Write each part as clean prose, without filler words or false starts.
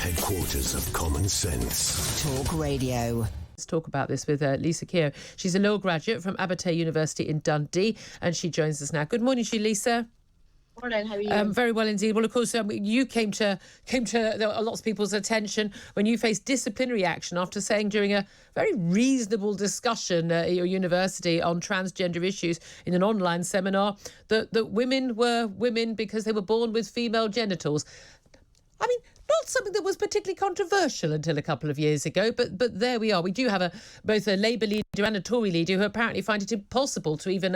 Headquarters of common sense. Talk Radio. Let's talk about this with Lisa Keogh. She's a law graduate from Abertay University in Dundee, and she joins us now. Good morning to you, Lisa. Morning, how are you? Very well indeed. Well, of course, you came to lots of people's attention when you faced disciplinary action after saying during a very reasonable discussion at your university on transgender issues in an online seminar that women were women because they were born with female genitals. I mean, not something that was particularly controversial until a couple of years ago, but there we are. We do have both a Labour leader and a Tory leader who apparently find it impossible to even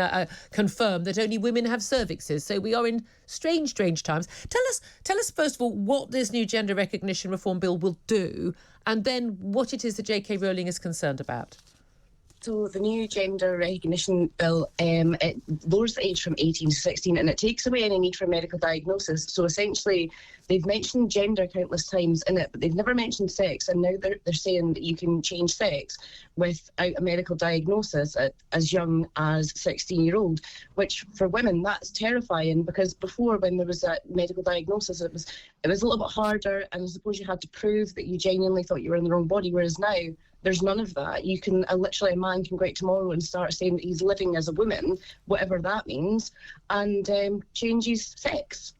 confirm that only women have cervixes. So we are in strange times. Tell us first of all what this new gender recognition reform bill will do, and then what it is that JK Rowling is concerned about. So the new gender recognition bill, it lowers the age from 18 to 16 and it takes away any need for medical diagnosis. So essentially, they've mentioned gender countless times in it, but they've never mentioned sex. And now they're saying that you can change sex without a medical diagnosis at as young as 16-year-old, which for women, that's terrifying because before when there was a medical diagnosis, it was a little bit harder and I suppose you had to prove that you genuinely thought you were in the wrong body, whereas now, there's none of that. You can literally, a man can go out tomorrow and start saying that he's living as a woman, whatever that means, and change his sex.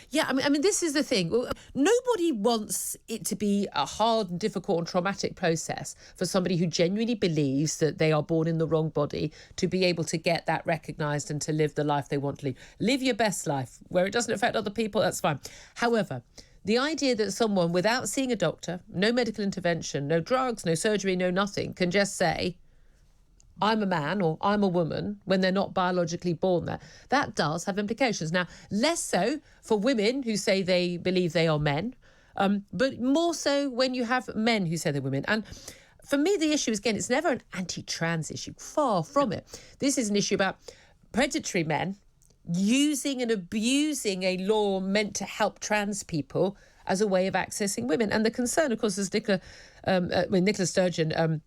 Yeah, I mean, this is the thing. Nobody wants it to be a hard and difficult and traumatic process for somebody who genuinely believes that they are born in the wrong body to be able to get that recognised and to live the life they want to live. Live your best life. Where it doesn't affect other people, that's fine. However, the idea that someone, without seeing a doctor, no medical intervention, no drugs, no surgery, no nothing, can just say, I'm a man or I'm a woman when they're not biologically born there, that does have implications. Now, less so for women who say they believe they are men, but more so when you have men who say they're women. And for me, the issue is, again, it's never an anti-trans issue. Far from it. This is an issue about predatory men using and abusing a law meant to help trans people as a way of accessing women. And the concern, of course, is Nicola Sturgeon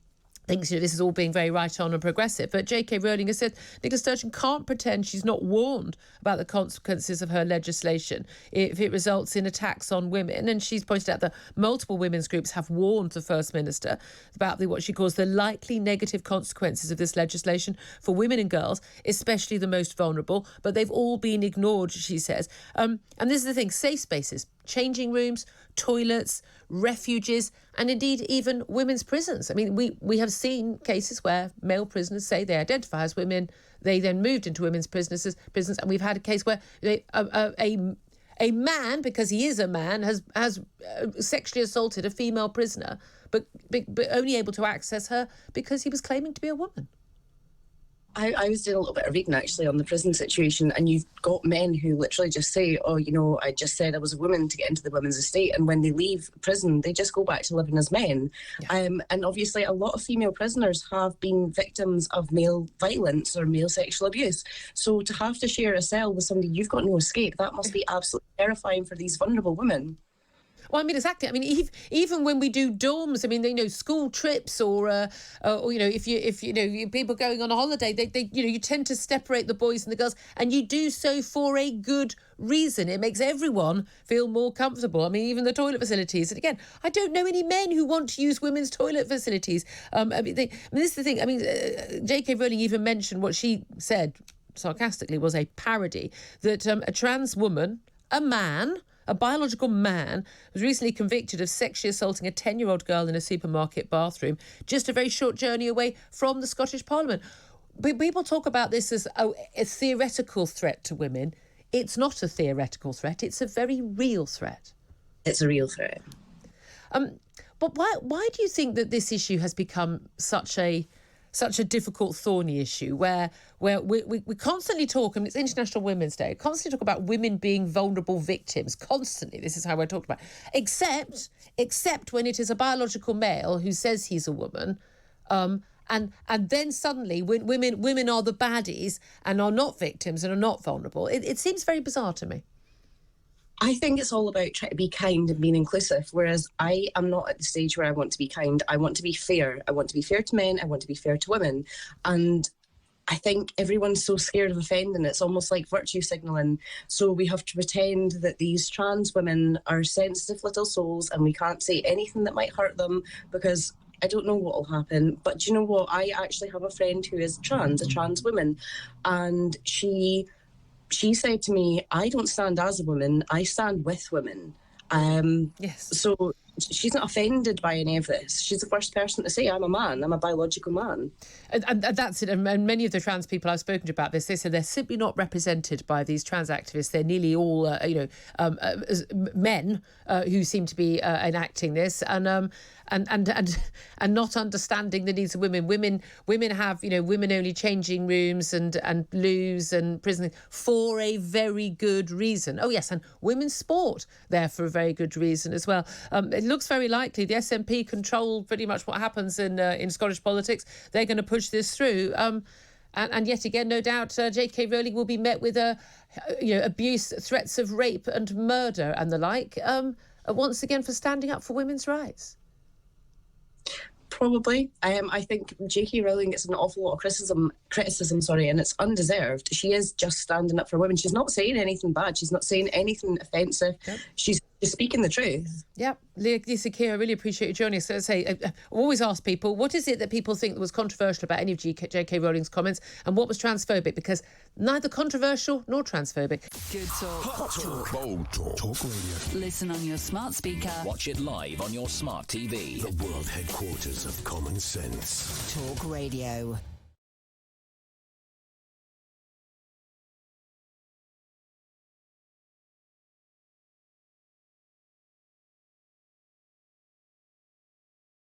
thinks this is all being very right on and progressive. But JK Rowling has said Nicola Sturgeon can't pretend she's not warned about the consequences of her legislation if it results in attacks on women. And she's pointed out that multiple women's groups have warned the First Minister about what she calls the likely negative consequences of this legislation for women and girls, especially the most vulnerable. But they've all been ignored, she says. And this is the thing, safe spaces, changing rooms, toilets, refuges, and indeed even women's prisons. I mean, we have seen cases where male prisoners say they identify as women, they then moved into women's prisons, and we've had a case where a man, because he is a man, has sexually assaulted a female prisoner, but only able to access her because he was claiming to be a woman. I was doing a little bit of reading actually on the prison situation, and you've got men who literally just say, I just said I was a woman to get into the women's estate, and when they leave prison they just go back to living as men. Yeah. And obviously a lot of female prisoners have been victims of male violence or male sexual abuse, so to have to share a cell with somebody you've got no escape, that must be absolutely terrifying for these vulnerable women. Well, I mean, exactly. I mean, even when we do dorms, I mean, school trips or if people going on a holiday, they you tend to separate the boys and the girls, and you do so for a good reason. It makes everyone feel more comfortable. I mean, even the toilet facilities. And again, I don't know any men who want to use women's toilet facilities. This is the thing. I mean, JK Rowling even mentioned what she said sarcastically was a parody that a trans woman, a biological man, was recently convicted of sexually assaulting a 10-year-old girl in a supermarket bathroom, just a very short journey away from the Scottish Parliament. People talk about this as a theoretical threat to women. It's not a theoretical threat. It's a very real threat. It's a real threat. But why do you think that this issue has become such a difficult, thorny issue where we constantly talk, and it's International Women's Day, constantly talk about women being vulnerable victims, constantly. This is how we're talking about. Except when it is a biological male who says he's a woman, and then suddenly when women are the baddies and are not victims and are not vulnerable. It seems very bizarre to me. I think it's all about trying to be kind and being inclusive, whereas I am not at the stage where I want to be kind. I want to be fair. I want to be fair to men. I want to be fair to women. And I think everyone's so scared of offending. It's almost like virtue signalling. So we have to pretend that these trans women are sensitive little souls and we can't say anything that might hurt them because I don't know what will happen. But do you know what? I actually have a friend who is trans, a trans woman, and she said to me, I don't stand as a woman, I stand with women. Yes. So she's not offended by any of this. She's the first person to say, I'm a man, I'm a biological man. And that's it. And many of the trans people I've spoken to about this, they say they're simply not represented by these trans activists. They're nearly all, men who seem to be enacting this and not understanding the needs of women. Women have, women-only changing rooms and loos and prison for a very good reason. Oh, yes, and women's sport there for a very good reason as well. It looks very likely the SNP control pretty much what happens in Scottish politics. They're going to push this through. And yet again, no doubt, JK Rowling will be met with abuse, threats of rape and murder and the like, once again for standing up for women's rights. Probably. I think JK Rowling gets an awful lot of criticism, and it's undeserved. She is just standing up for women. She's not saying anything bad. She's not saying anything offensive. Yep. She's just speaking the truth. Yep. Lisa Keogh, I really appreciate you joining us. So I always ask people, what is it that people think that was controversial about any of JK Rowling's comments and what was transphobic? Because neither controversial nor transphobic. Good talk. Hot talk. Bold talk. Talk radio. Listen on your smart speaker. Watch it live on your smart TV. The world headquarters of common sense. Talk Radio.